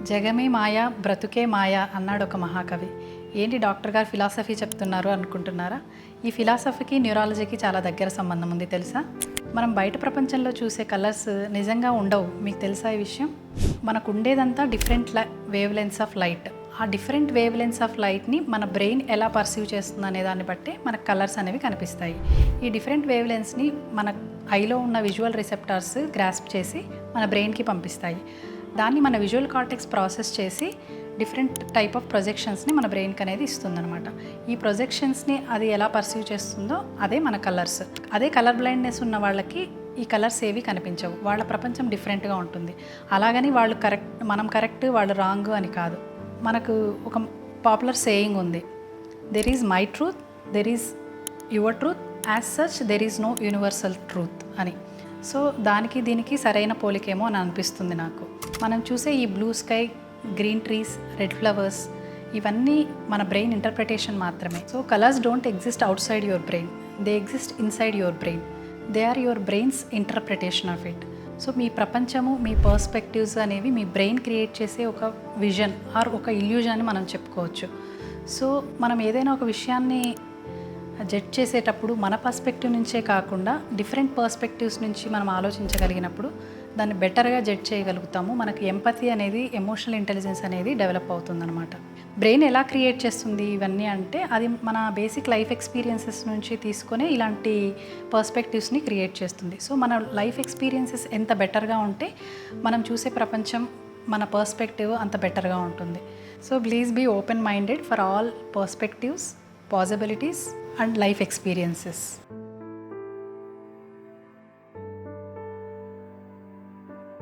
జగమే మాయ బ్రతుకే మాయ అన్నాడు ఒక మహాకవి. ఏంటి డాక్టర్ గారు ఫిలాసఫీ చెప్తున్నారు అనుకుంటున్నారా? ఈ ఫిలాసఫీకి న్యూరాలజీకి చాలా దగ్గర సంబంధం ఉంది తెలుసా? మనం బయట ప్రపంచంలో చూసే కలర్స్ నిజంగా ఉండవు. మీకు తెలుసా ఈ విషయం? మనకు ఉండేదంతా different wavelengths of light. ఆ డిఫరెంట్ వేవ్ లెన్స్ ఆఫ్ లైట్ని మన బ్రెయిన్ ఎలా పర్సీవ్ చేస్తుంది అనే దాన్ని బట్టి మనకు కలర్స్ అనేవి కనిపిస్తాయి. ఈ డిఫరెంట్ వేవ్ లెన్స్ని మన ఐలో ఉన్న విజువల్ రిసెప్టార్స్ గ్రాస్ప్ చేసి మన బ్రెయిన్కి పంపిస్తాయి. దాన్ని మన విజువల్ కార్టెక్స్ ప్రాసెస్ చేసి డిఫరెంట్ టైప్ ఆఫ్ ప్రొజెక్షన్స్ని మన బ్రెయిన్కి అనేది ఇస్తుందన్నమాట. ఈ ప్రొజెక్షన్స్ని అది ఎలా పర్సీవ్ చేస్తుందో అదే మన కలర్స్. అదే కలర్ బ్లైండ్నెస్ ఉన్న వాళ్ళకి ఈ కలర్స్ ఏవి కనిపించవు. వాళ్ళ ప్రపంచం డిఫరెంట్గా ఉంటుంది. అలాగని వాళ్ళు కరెక్ట్, మనం కరెక్ట్, వాళ్ళు రాంగ్ అని కాదు. మనకు ఒక పాపులర్ సేయింగ్ ఉంది, there is my truth, there is your truth, as such there is no universal truth అని. సో దానికి దీనికి సరైన పోలికేమో అని అనిపిస్తుంది నాకు. మనం చూసే ఈ blue sky, green trees, red flowers ఇవన్నీ మన బ్రెయిన్ ఇంటర్ప్రిటేషన్ మాత్రమే. So colours don't exist outside your brain, they exist inside your brain. They are your brain's interpretation of it. So మీ ప్రపంచము, మీ పర్స్పెక్టివ్స్ అనేవి మీ బ్రెయిన్ క్రియేట్ చేసే ఒక vision or ఒక ఇల్యూజన్ అని మనం చెప్పుకోవచ్చు. సో మనం ఏదైనా ఒక విషయాన్ని జడ్జ్ చేసేటప్పుడు మన పర్స్పెక్టివ్ నుంచే కాకుండా డిఫరెంట్ పర్స్పెక్టివ్స్ నుంచి మనం ఆలోచించగలిగినప్పుడు దాన్ని బెటర్గా జడ్జ్ చేయగలుగుతాము. మనకి ఎంపతి అనేది, ఎమోషనల్ ఇంటెలిజెన్స్ అనేది డెవలప్ అవుతుందన్నమాట. బ్రెయిన్ ఎలా క్రియేట్ చేస్తుంది ఇవన్నీ అంటే అది మన బేసిక్ లైఫ్ ఎక్స్పీరియన్సెస్ నుంచి తీసుకొని ఇలాంటి పర్స్పెక్టివ్స్ని క్రియేట్ చేస్తుంది. సో మన లైఫ్ ఎక్స్పీరియన్సెస్ ఎంత బెటర్గా ఉంటే మనం చూసే ప్రపంచం, మన పర్స్పెక్టివ్ అంత బెటర్గా ఉంటుంది. So please be open minded for all perspectives, possibilities and life experiences.